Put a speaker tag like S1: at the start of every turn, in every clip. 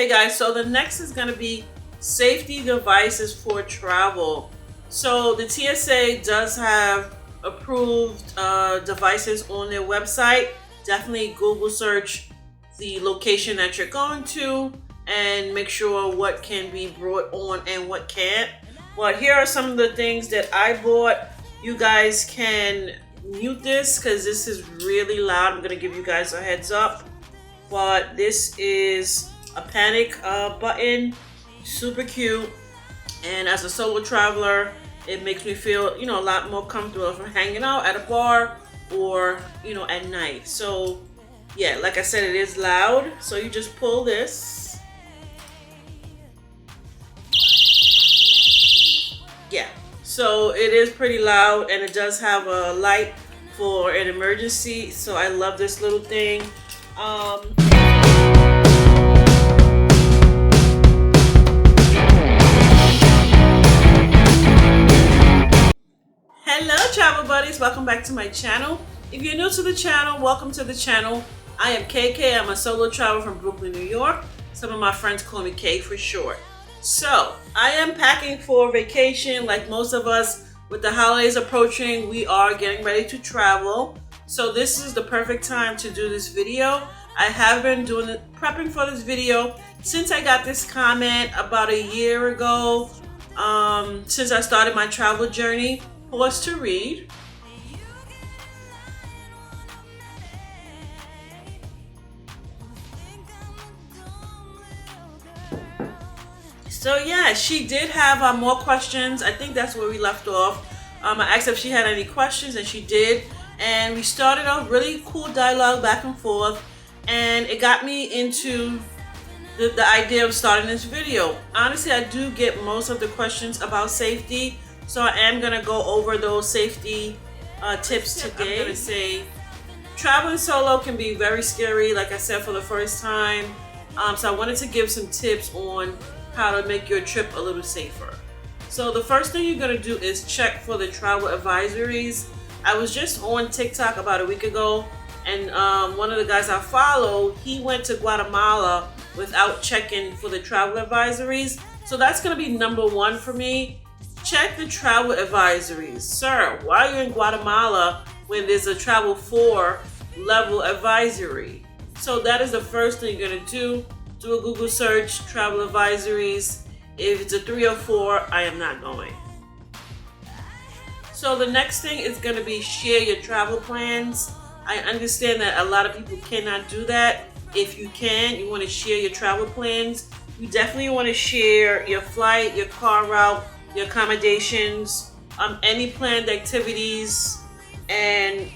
S1: Okay guys, so the next is going to be safety devices for travel. So the TSA does have approved devices on their website. Definitely Google search the location that you're going to and make sure what can be brought on and what can't. But here are some of the things that I bought. You guys can mute this because this is really loud. I'm going to give you guys a heads up. But this is a panic button, super cute. And as a solo traveler, it makes me feel, a lot more comfortable if I'm hanging out at a bar or, at night. So yeah, like I said, it is loud. So you just pull this. Yeah, so it is pretty loud and it does have a light for an emergency. So I love this little thing. Hello travel buddies, welcome back to my channel. If you're new to the channel, welcome to the channel. I am KK, I'm a solo traveler from Brooklyn, New York. Some of my friends call me K for short. So, I am packing for vacation like most of us. With the holidays approaching, we are getting ready to travel. So this is the perfect time to do this video. I have been prepping for this video since I got this comment about a year ago, since I started my travel journey. Pause to read. So yeah, she did have more questions. I think that's where we left off. I asked if she had any questions and she did. And we started off really cool dialogue back and forth. And it got me into the idea of starting this video. Honestly, I do get most of the questions about safety. So I am going to go over those safety tips today. I'm going to say traveling solo can be very scary, like I said, for the first time. So I wanted to give some tips on how to make your trip a little safer. So the first thing you're going to do is check for the travel advisories. I was just on TikTok about a week ago, and one of the guys I follow, he went to Guatemala without checking for the travel advisories. So that's going to be number one for me. Check the travel advisories. Sir, why are you in Guatemala when there's a travel 4 level advisory? So that is the first thing you're going to do. Do a Google search, travel advisories. If it's a 3 or 4, I am not going. So the next thing is going to be share your travel plans. I understand that a lot of people cannot do that. If you can, you want to share your travel plans. You definitely want to share your flight, your car route, your accommodations, any planned activities, and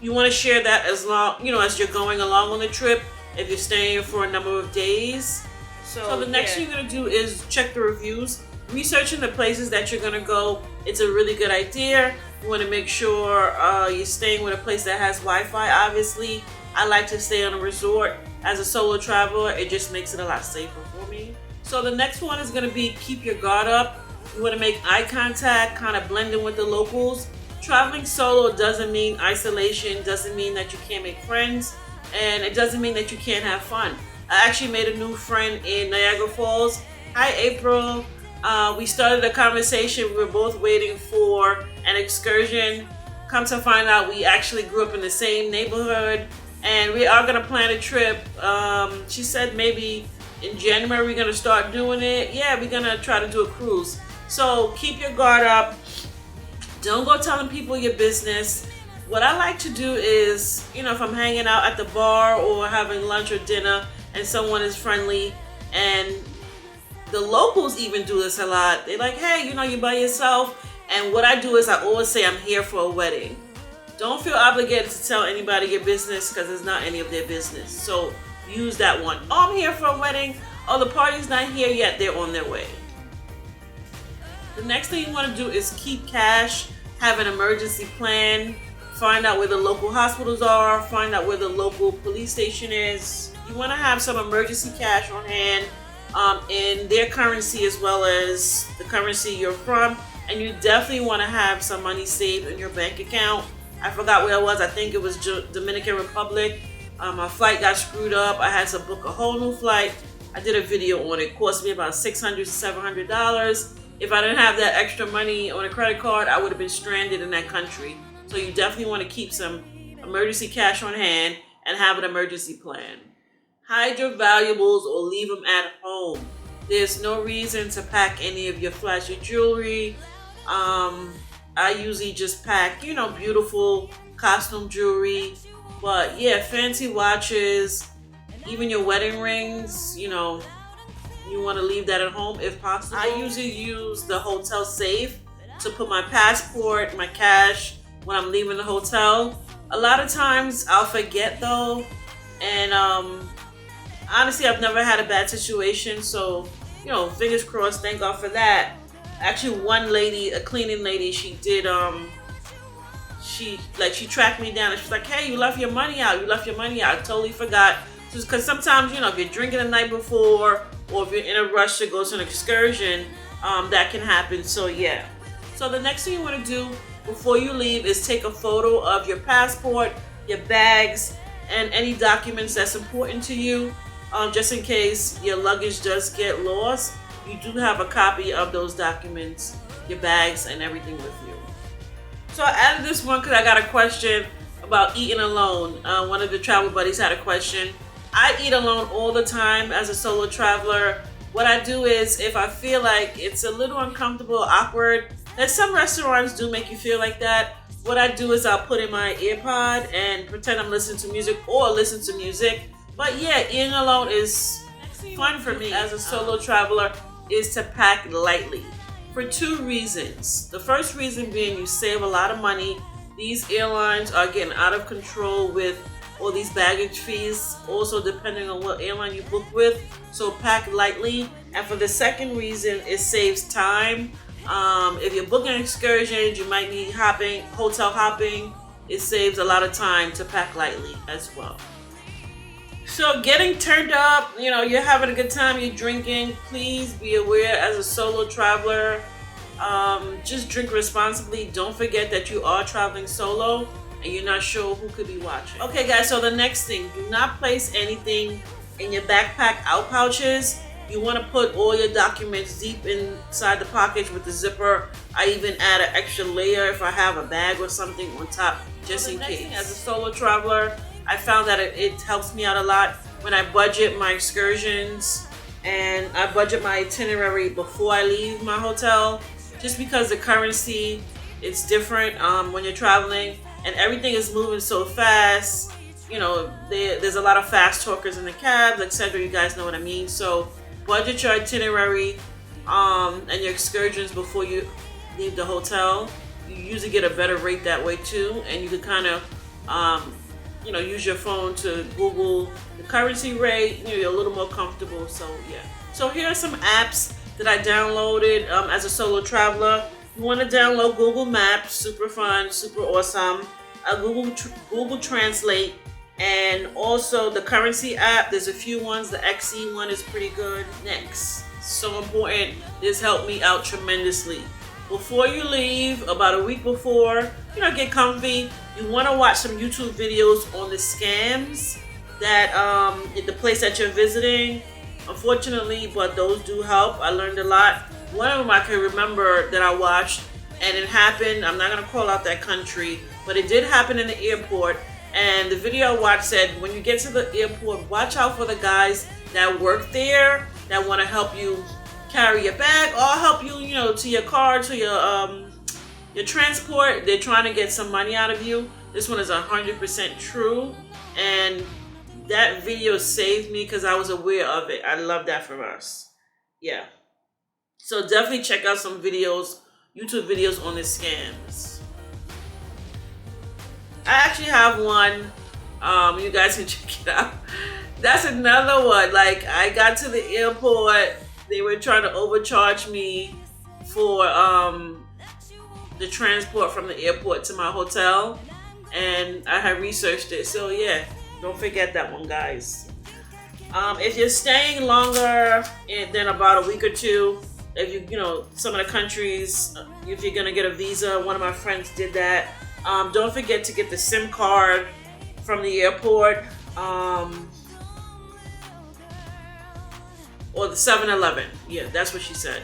S1: you want to share that as long, as you're going along on the trip. If you're staying for a number of days. So the next thing you're going to do is check the reviews. Researching the places that you're going to go, it's a really good idea. You want to make sure you're staying with a place that has Wi-Fi, obviously. I like to stay on a resort. As a solo traveler, it just makes it a lot safer for me. So the next one is going to be keep your guard up. You want to make eye contact, kind of blend in with the locals. Traveling solo doesn't mean isolation, doesn't mean that you can't make friends. And it doesn't mean that you can't have fun. I actually made a new friend in Niagara Falls. Hi, April. We started a conversation. We were both waiting for an excursion. Come to find out, we actually grew up in the same neighborhood. And we are going to plan a trip. She said maybe in January we're going to start doing it. Yeah, we're going to try to do a cruise. So keep your guard up. Don't go telling people your business. What I like to do is, if I'm hanging out at the bar or having lunch or dinner and someone is friendly, and the locals even do this a lot. They're like, hey, you're by yourself. And what I do is I always say I'm here for a wedding. Don't feel obligated to tell anybody your business because it's not any of their business. So use that one. Oh, I'm here for a wedding. Oh, the party's not here yet. They're on their way. The next thing you want to do is keep cash, have an emergency plan. Find out where the local hospitals are. Find out where the local police station is. You want to have some emergency cash on hand in their currency as well as the currency you're from. And you definitely want to have some money saved in your bank account. I forgot where I was. I think it was Dominican Republic. My flight got screwed up. I had to book a whole new flight. I did a video on it. It cost me about $600 to $700. If I didn't have that extra money on a credit card, I would have been stranded in that country. So you definitely want to keep some emergency cash on hand and have an emergency plan. Hide your valuables or leave them at home. There's no reason to pack any of your flashy jewelry. I usually just pack, beautiful costume jewelry. But yeah, fancy watches, even your wedding rings, you want to leave that at home if possible. I usually use the hotel safe to put my passport, my cash when I'm leaving the hotel. A lot of times I'll forget though, and honestly I've never had a bad situation, so fingers crossed, thank God for that. Actually, one lady, a cleaning lady, she did she tracked me down and she's like, hey, you left your money out. I totally forgot. Just because sometimes, if you're drinking the night before or if you're in a rush to go to an excursion, that can happen. So yeah. So the next thing you want to do before you leave is take a photo of your passport, your bags, and any documents that's important to you. Just in case your luggage does get lost, you do have a copy of those documents, your bags, and everything with you. So I added this one because I got a question about eating alone. One of the travel buddies had a question. I eat alone all the time as a solo traveler. What I do is, if I feel like it's a little uncomfortable, awkward, and some restaurants do make you feel like that, what I do is I'll put in my earpod and pretend I'm listening to music or listen to music. But yeah, eating alone is fun for me as a solo traveler, is to pack lightly for two reasons. The first reason being you save a lot of money. These airlines are getting out of control with all these baggage fees, also depending on what airline you book with. So pack lightly. And for the second reason, it saves time. If you're booking excursions, you might need hotel hopping. It saves a lot of time to pack lightly as well. So getting turned up, you're having a good time, you're drinking, please be aware as a solo traveler, just drink responsibly. Don't forget that you are traveling solo and you're not sure who could be watching. Okay guys, so the next thing, do not place anything in your backpack out pouches. You want to put all your documents deep inside the pockets with the zipper. I even add an extra layer if I have a bag or something on top, just in case. As a solo traveler, I found that it helps me out a lot when I budget my excursions and I budget my itinerary before I leave my hotel, just because the currency is different when you're traveling and everything is moving so fast. There's a lot of fast talkers in the cabs, etc. You guys know what I mean. So budget your itinerary and your excursions before you leave the hotel. You usually get a better rate that way too, and you can kind of use your phone to Google the currency rate. You're a little more comfortable. So yeah. So here are some apps that I downloaded as a solo traveler. You want to download Google Maps, super fun, super awesome. Google Translate, and also the currency app. There's a few ones. The XE one is pretty good. Next, so important. This helped me out tremendously. Before you leave, about a week before, get comfy. You want to watch some YouTube videos on the scams that the place that you're visiting. Unfortunately, but those do help. I learned a lot. One of them I can remember that I watched, and it happened. I'm not gonna call out that country, but it did happen in the airport. And the video I watched said, when you get to the airport, watch out for the guys that work there that want to help you carry your bag or help you, to your car, to your transport. They're trying to get some money out of you. This one is 100% true, and that video saved me because I was aware of it. I love that for us. Yeah. So definitely check out some videos, YouTube videos on the scams. I actually have one. You guys can check it out. That's another one. Like, I got to the airport. They were trying to overcharge me for the transport from the airport to my hotel. And I had researched it. So yeah, don't forget that one, guys. If you're staying longer than about a week or two, if some of the countries, if you're gonna get a visa, one of my friends did that. Don't forget to get the SIM card from the airport. or the 7-Eleven. Yeah, that's what she said.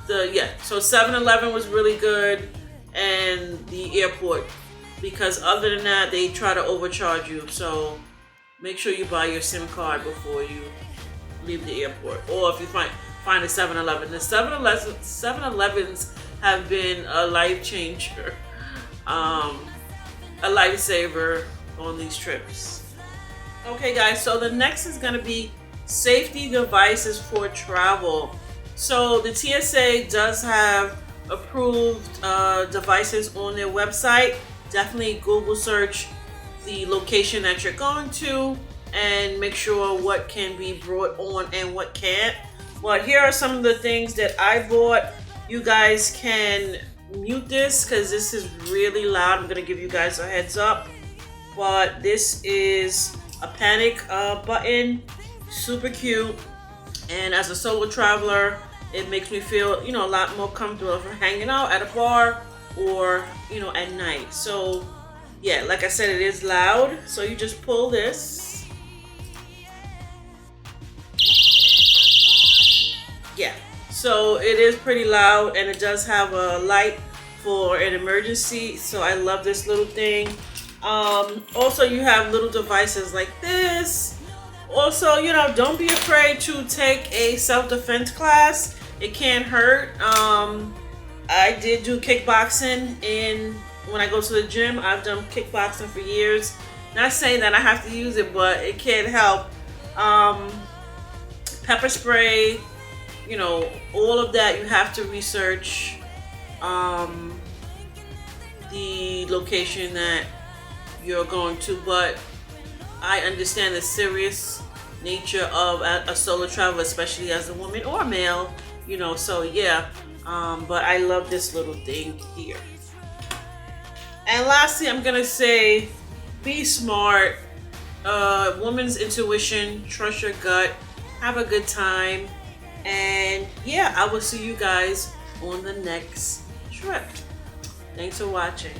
S1: So 7-Eleven was really good, and the airport, because other than that they try to overcharge you. So make sure you buy your SIM card before you leave the airport, or if you find a 7-Eleven. The 7-Elevens have been a life changer, a lifesaver on these trips. Okay, guys, so the next is going to be safety devices for travel. So the TSA does have approved devices on their website. Definitely Google search the location that you're going to and make sure what can be brought on and what can't. But here are some of the things that I bought. You guys can mute this because this is really loud. I'm going to give you guys a heads up. But this is a panic button, super cute. And as a solo traveler, it makes me feel, a lot more comfortable for hanging out at a bar or, at night. So yeah, like I said, it is loud. So you just pull this. Yeah, so it is pretty loud, and it does have a light for an emergency. So I love this little thing. Also, you have little devices like this. Also, don't be afraid to take a self-defense class. It can't hurt. I did do kickboxing when I go to the gym. I've done kickboxing for years. Not saying that I have to use it, but it can't help. Pepper spray, all of that. You have to research the location that you're going to, but I understand the serious nature of a solo travel, especially as a woman or male, so yeah. But I love this little thing here. And lastly, I'm gonna say, be smart. Woman's intuition, trust your gut, have a good time, and yeah, I will see you guys on the next trip. Thanks for watching.